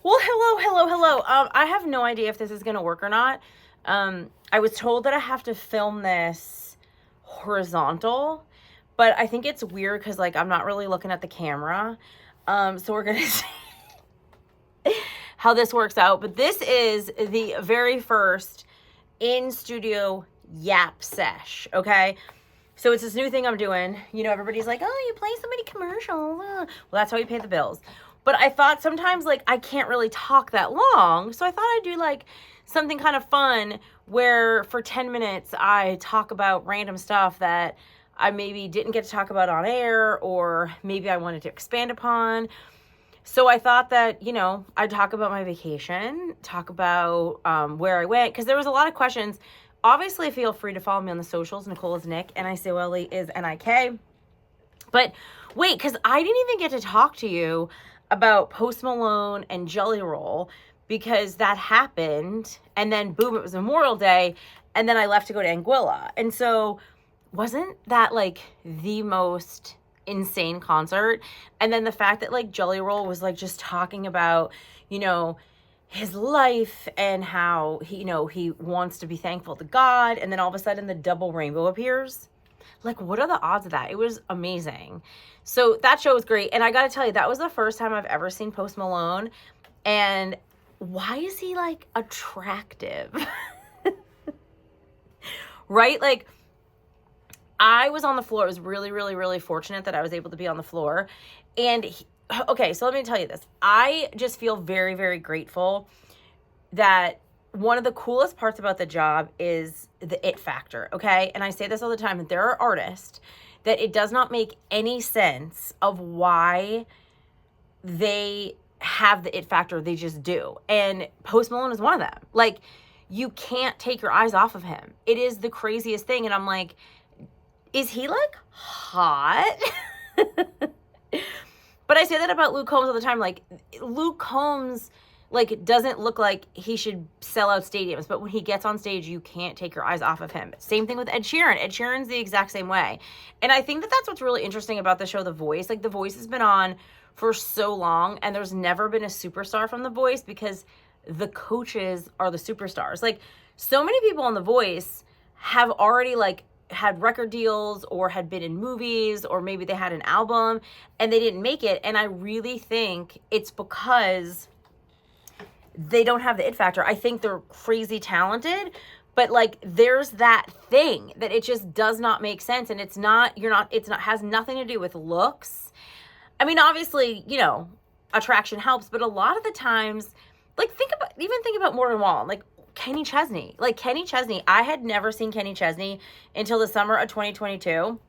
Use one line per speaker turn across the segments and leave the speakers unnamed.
Well, hello. I have no idea if this is going to work or not. I was told that I have to film this horizontal, but I think it's weird because, like, I'm not really looking at the camera. So we're going to see how this works out. But this is the very first in-studio yap sesh, okay? So it's this new thing I'm doing. You know, everybody's like, oh, you play so many commercials. Well, that's how you pay the bills. But I thought sometimes, like, I can't really talk that long. So I thought I'd do, like, something kind of fun where for 10 minutes I talk about random stuff that I maybe didn't get to talk about on air, or maybe I wanted to expand upon. So I thought that, you know, I'd talk about my vacation, talk about where I went, because there was a lot of questions. Obviously, feel free to follow me on the socials. Nicole is Nick, Nicole is Nik. But wait, because I didn't even get to talk to you about Post Malone and Jelly Roll, because that happened, and then boom, it was Memorial Day, and then I left to go to Anguilla. And so wasn't that like the most insane concert? And then the fact that like Jelly Roll was like just talking about, you know, his life and how he, you know, he wants to be thankful to God, and then all of a sudden the double rainbow appears. Like, what are the odds of that? It was amazing. So that show was great. And I got to tell you, that was the first time I've ever seen Post Malone. And why is he like attractive? Right? Like, I was on the floor. It was really, really, really fortunate that I was able to be on the floor. And okay, so let me tell you this. I just feel very, very grateful that one of the coolest parts about the job is the it factor, okay? And I say this all the time, that there are artists that it does not make any sense of why they have the it factor. They just do. And Post Malone is one of them. Like, you can't take your eyes off of him. It is the craziest thing. And I'm like, is he like hot? But I say that about Luke Combs all the time. Like, Luke Combs, like, doesn't look like he should sell out stadiums, but when he gets on stage, you can't take your eyes off of him. Same thing with Ed Sheeran. Ed Sheeran's the exact same way. And I think that that's what's really interesting about the show The Voice. Like, The Voice has been on for so long, and there's never been a superstar from The Voice because the coaches are the superstars. Like, so many people on The Voice have already, like, had record deals or had been in movies, or maybe they had an album and they didn't make it. And I really think it's because they don't have the it factor. I think they're crazy talented, but like, there's that thing that it just does not make sense. And it's not, has nothing to do with looks. I mean, obviously, you know, attraction helps, but a lot of the times, like, think about Morgan Wallen, like Kenny Chesney. I had never seen Kenny Chesney until the summer of 2022.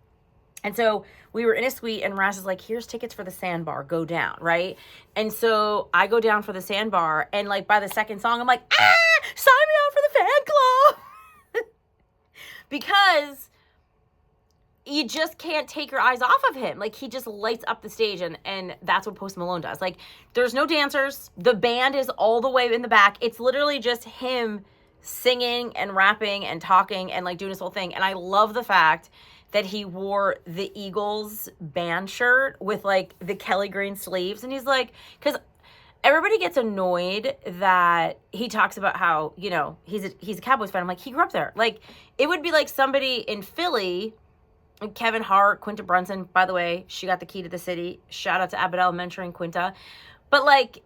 And so we were in a suite, and Raz is like, here's tickets for the sandbar, go down, right? And so I go down for the sandbar, and like by the second song, I'm like, sign me out for the fan club. Because you just can't take your eyes off of him. Like, he just lights up the stage, and that's what Post Malone does. Like, there's no dancers. The band is all the way in the back. It's literally just him singing and rapping and talking and like doing his whole thing. And I love the fact that he wore the Eagles band shirt with like the Kelly green sleeves. And he's like, because everybody gets annoyed that he talks about how, you know, he's a Cowboys fan. I'm like, he grew up there. Like, it would be like somebody in Philly, Kevin Hart, Quinta Brunson, by the way, she got the key to the city. Shout out to Abadel mentoring Quinta. But like,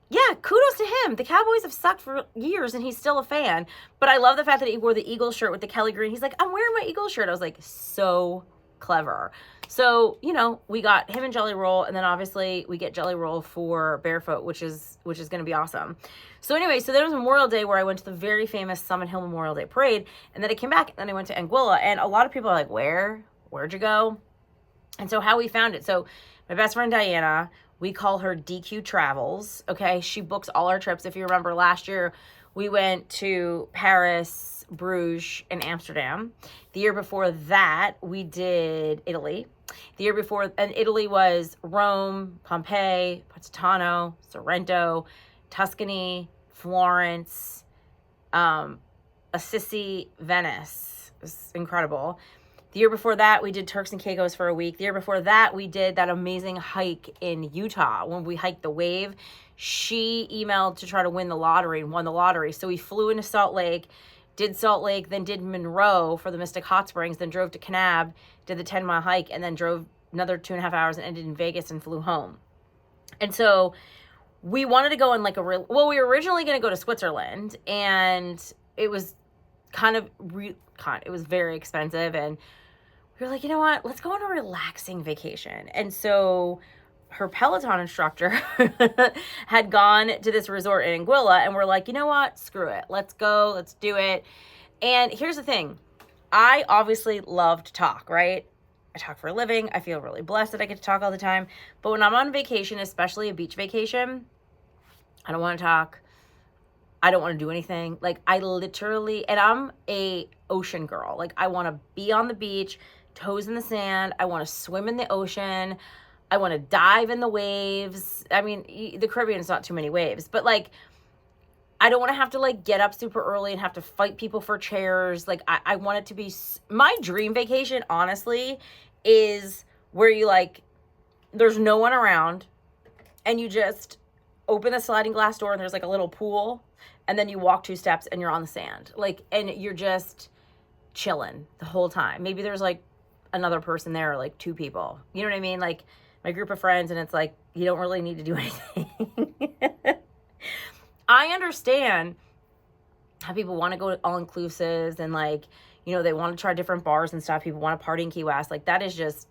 yeah, kudos to him. The Cowboys have sucked for years, and he's still a fan. But I love the fact that he wore the Eagles shirt with the Kelly green. He's like, I'm wearing my Eagles shirt. I was like, so clever. So, you know, we got him and Jelly Roll, and then obviously we get Jelly Roll for Barefoot, which is going to be awesome. So anyway, so there was Memorial Day where I went to the very famous Summit Hill Memorial Day Parade, and then I came back, and then I went to Anguilla, and a lot of people are like, where'd you go? And so how we found it. So my best friend Diana, we call her DQ Travels, okay? She books all our trips. If you remember last year, we went to Paris, Bruges, and Amsterdam. The year before that, we did Italy. The year before, and Italy was Rome, Pompeii, Positano, Sorrento, Tuscany, Florence, Assisi, Venice. It was incredible. The year before that, we did Turks and Caicos for a week. The year before that, we did that amazing hike in Utah when we hiked the wave. she emailed to try to win the lottery and won the lottery. So we flew into Salt Lake, did Salt Lake, then did Monroe for the Mystic Hot Springs, then drove to Kanab, did the 10-mile hike, and then drove another 2.5 hours and ended in Vegas and flew home. And so we wanted to go on like we were originally going to go to Switzerland, and it was it was very expensive, and we were like, you know what, let's go on a relaxing vacation. And so her Peloton instructor had gone to this resort in Anguilla, and we're like, you know what, screw it, let's go, let's do it. And here's the thing, I obviously love to talk, right? I talk for a living. I feel really blessed that I get to talk all the time. But when I'm on vacation, especially a beach vacation, I don't want to talk. I don't want to do anything. Like, I literally, and I'm a ocean girl. Like, I want to be on the beach, toes in the sand. I want to swim in the ocean. I want to dive in the waves. I mean, the Caribbean is not too many waves, but like, I don't want to have to like get up super early and have to fight people for chairs. Like, I want it to be, my dream vacation, honestly, is where you like, there's no one around and you just open the sliding glass door and there's like a little pool, and then you walk 2 steps and you're on the sand. Like, and you're just chilling the whole time. Maybe there's like another person there, or like 2 people. You know what I mean? Like my group of friends, and it's like, you don't really need to do anything. I understand how people want to go to all-inclusives and like, you know, they want to try different bars and stuff. People want to party in Key West. Like, that is just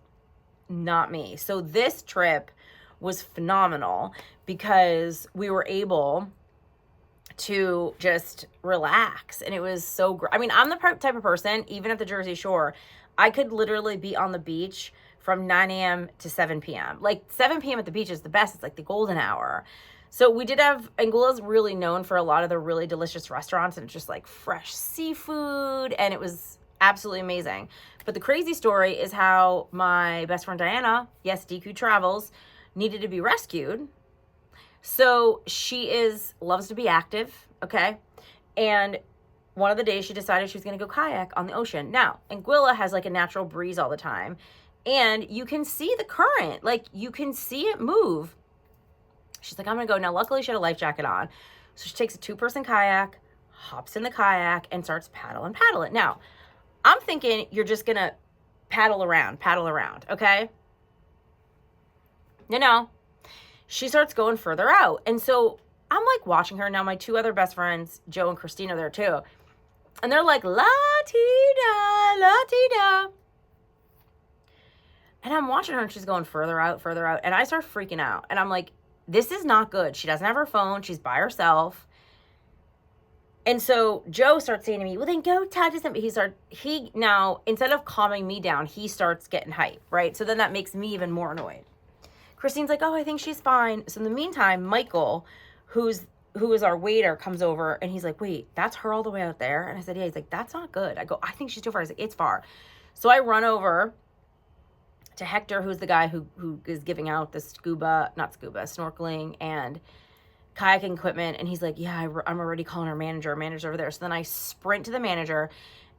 not me. So this trip was phenomenal because we were able to just relax, and it was so great. I mean, I'm the type of person, even at the Jersey Shore, I could literally be on the beach from 9 a.m. to 7 p.m. Like 7 p.m. at the beach is the best. It's like the golden hour. So we did have, Anguilla's really known for a lot of the really delicious restaurants, and it's just like fresh seafood, and it was absolutely amazing. But the crazy story is how my best friend Diana, yes, DQ Travels, needed to be rescued. So she loves to be active, okay? And one of the days she decided she was going to go kayak on the ocean. Now, Anguilla has like a natural breeze all the time, and you can see the current, like you can see it move. She's like, I'm going to go. Now, luckily, she had a life jacket on. So she takes a 2-person kayak, hops in the kayak, and starts paddle it. Now, I'm thinking you're just going to paddle around, okay? No. She starts going further out. And so I'm like watching her. Now, my 2 other best friends, Joe and Christine, are there too. And they're like, la-ti-da, la-ti-da. And I'm watching her, and she's going further out. And I start freaking out. And I'm like, this is not good. She doesn't have her phone. She's by herself. And so Joe starts saying to me, well, then go talk to somebody. He now, instead of calming me down, he starts getting hype, right? So then that makes me even more annoyed. Christine's like, oh, I think she's fine. So in the meantime, Michael, who is our waiter, comes over, and he's like, wait, that's her all the way out there? And I said, yeah. He's like, that's not good. I go, I think she's too far. I was like, it's far. So I run over to Hector, who's the guy who is giving out the snorkeling and kayaking equipment. And he's like, yeah, I'm already calling our manager. Manager's over there. So then I sprint to the manager,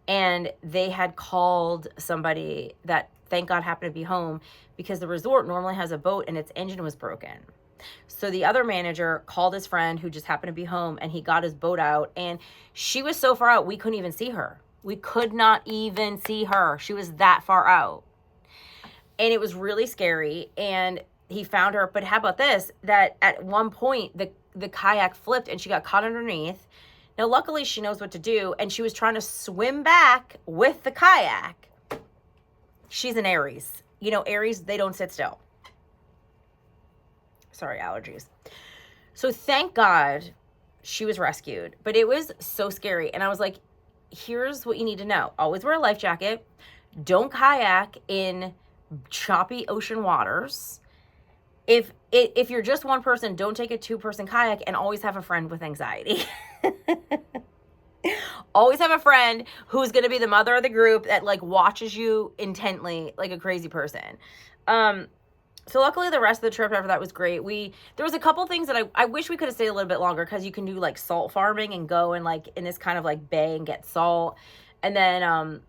and they had called somebody that, thank God, happened to be home, because the resort normally has a boat and its engine was broken. So the other manager called his friend who just happened to be home, and he got his boat out, and she was so far out, we couldn't even see her. We could not even see her. She was that far out. And it was really scary, and he found her. But how about this, that at one point the kayak flipped and she got caught underneath. Now, luckily, she knows what to do, and she was trying to swim back with the kayak. She's an Aries. You know, Aries, they don't sit still. Sorry, allergies. So thank God she was rescued. But it was so scary. And I was like, here's what you need to know. Always wear a life jacket. Don't kayak in choppy ocean waters. If you're just one person, don't take a 2-person kayak, and always have a friend with anxiety. Always have a friend who's going to be the mother of the group that like watches you intently like a crazy person. So luckily the rest of the trip after that was great. There was a couple things that I wish we could have stayed a little bit longer, because you can do like salt farming and go and like in this kind of like bay and get salt. And then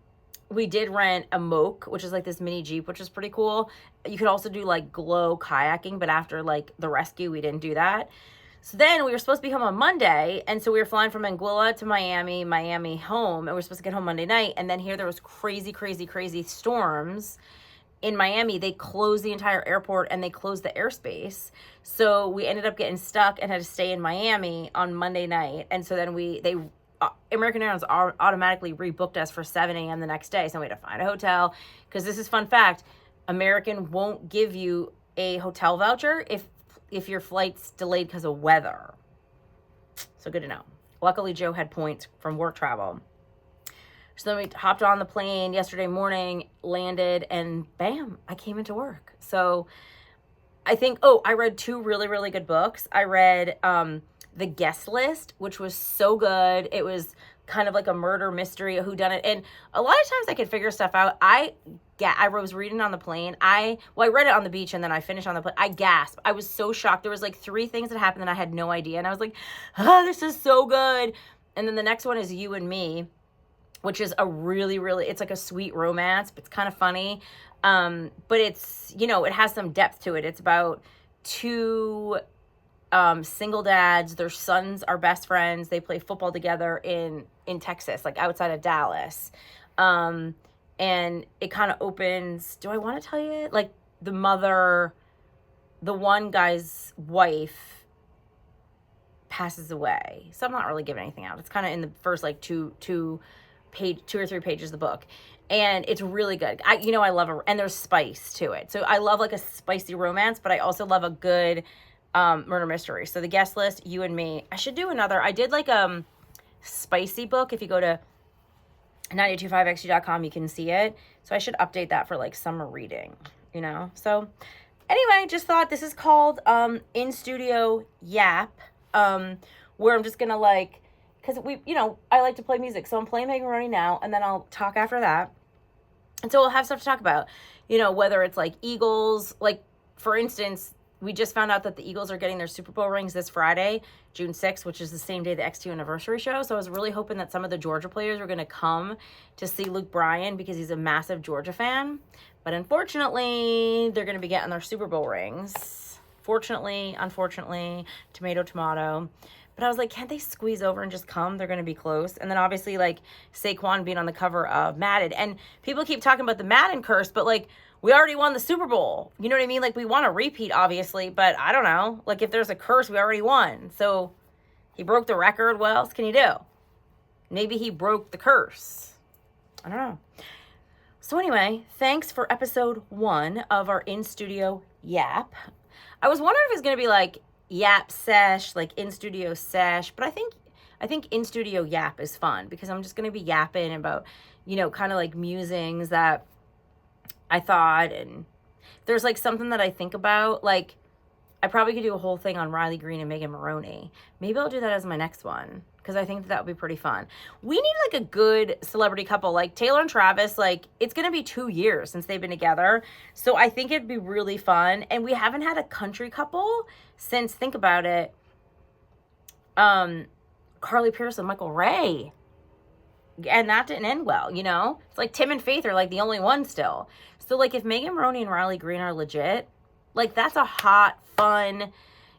we did rent a moke, which is like this mini Jeep, which is pretty cool. You could also do like glow kayaking, but after like the rescue, we didn't do that. So then we were supposed to be home on Monday, and so we were flying from Anguilla to Miami home, and we were supposed to get home Monday night, and then here there was crazy storms in Miami. They closed the entire airport and they closed the airspace. So we ended up getting stuck and had to stay in Miami on Monday night. And so then American Airlines automatically rebooked us for 7 a.m. the next day. So we had to find a hotel, because this is fun fact, American won't give you a hotel voucher if your flight's delayed because of weather. So good to know. Luckily, Joe had points from work travel. So then we hopped on the plane yesterday morning, landed, and bam, I came into work. So I think, I read 2 really, really good books. I read The Guest List, which was so good. It was kind of like a murder mystery, a whodunit. And a lot of times I could figure stuff out. I was reading on the plane. I read it on the beach and then I finished on the plane. I gasped. I was so shocked. There was like 3 things that happened that I had no idea. And I was like, this is so good. And then the next one is You and Me, which is a really, really, it's like a sweet romance, but it's kind of funny. But it's, it has some depth to it. It's about 2 single dads. Their sons are best friends. They play football together in Texas, like outside of Dallas. And it kind of opens, do I want to tell you? Like the one guy's wife passes away. So I'm not really giving anything out. It's kind of in the first like 2 or 3 pages of the book. And it's really good. I love and there's spice to it. So I love like a spicy romance, but I also love a good murder mystery. So The Guest List, You and Me. I should do another. I did like spicy book. If you go to 925xg.com, you can see it. So I should update that for like summer reading, So anyway, just thought this is called In Studio Yap, where I'm just gonna because I like to play music. So I'm playing Megan Maroney now, and then I'll talk after that. And so we'll have stuff to talk about, whether it's like Eagles, like for instance, we just found out that the Eagles are getting their Super Bowl rings this Friday, June 6th, which is the same day the XTU anniversary show. So I was really hoping that some of the Georgia players were going to come to see Luke Bryan because he's a massive Georgia fan. But unfortunately, they're going to be getting their Super Bowl rings. Fortunately, unfortunately, tomato. But I was like, can't they squeeze over and just come? They're going to be close. And then obviously like Saquon being on the cover of Madden. And people keep talking about the Madden curse, but like, we already won the Super Bowl. You know what I mean? Like, we want a repeat, obviously, but I don't know. Like, if there's a curse, we already won. So, he broke the record. What else can he do? Maybe he broke the curse. I don't know. So, anyway, thanks for episode 1 of our in-studio yap. I was wondering if it was going to be, like, yap sesh, like, in-studio sesh, but I think in-studio yap is fun because I'm just going to be yapping about, kind of, like, musings that I thought, and there's like something that I think about, like I probably could do a whole thing on Riley Green and Megan Maroney. Maybe I'll do that as my next one because I think that would be pretty fun. We need like a good celebrity couple, like Taylor and Travis. Like it's going to be 2 years since they've been together. So I think it'd be really fun. And we haven't had a country couple since, think about it, Carly Pearce and Michael Ray. And that didn't end well, It's like Tim and Faith are like the only ones still. So like if Megan Maroney and Riley Green are legit, like that's a hot, fun, I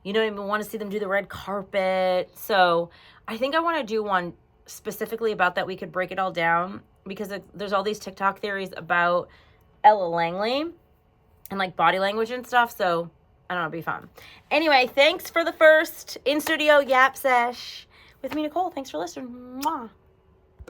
even want to see them do the red carpet. So I think I want to do one specifically about that. We could break it all down because there's all these TikTok theories about Ella Langley and like body language and stuff. So I don't know, it'll be fun. Anyway, thanks for the first in-studio yap sesh with me, Nicole. Thanks for listening. Mwah.